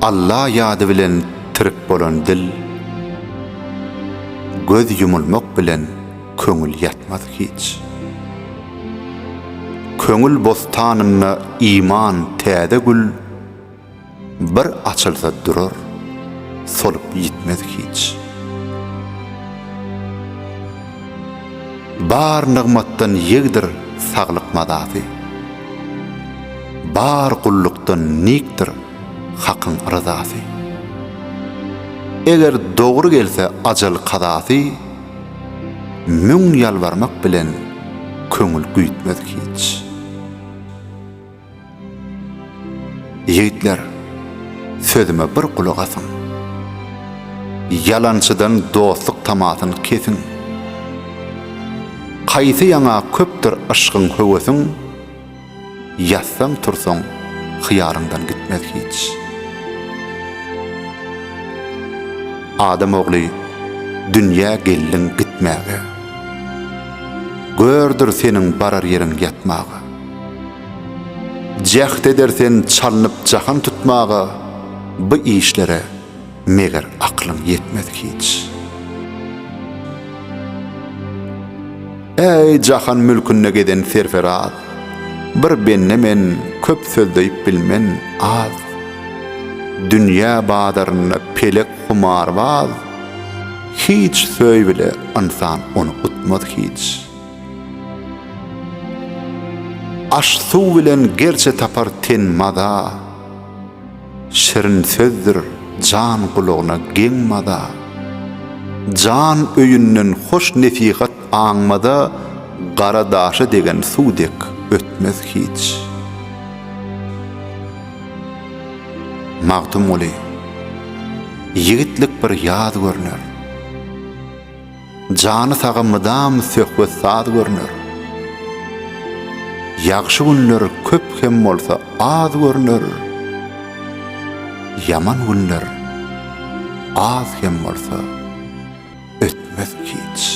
Allah ýady bilen tirik bolan dil, göz yumulmak bilen köňül ýatmaz hiç. Köňül bostanyna iman täze gül, bir açylsa durar, solup gitmez hiç. Bar nygmatdan ýegdir saglyk madafy, bar gullukdan nikdir hakyň rızasy. Eger dogry gelse ajal kadasy, müň ýalbarmak bilen köňül güýtmez hiç. Ýigitler, sözüme bir kulak asyň. Yalançydan dostlyk tamasyny kesin. Kaýsy ýaňa köpdir aşkyň höwesiň, ýatsaň tursaň hyýaryňdan gitmez hiç. Adam ogly dünýä gelliň gitmäge, gördür seniň barar ýeriň ýatmagy. Jahd edersen çalynyp jahan tutmagy, bu işlere meger aklyň ýetmez hiç. Ey jahan mülkünne geden serferat, bir bennemen köp sözleyip bilmen az. Dünýä badaryna pelek humarbaz, hiç söý bile insan onu utmaz hiç. Aş suw bilen gerçe tapar tenmada, şirin sözdür can gulagyna geňmada. Can öýünden hoş nesihat aňmada, gara daşy degen suwdek ötmez hiç. Magdum oly, ýigitlik bir ýad görner. Jany saga mydam söhbet sad görner. Ýagşy günler köp hem bolsa az görner. Yaman günler az hem bolsa ötmez hiç.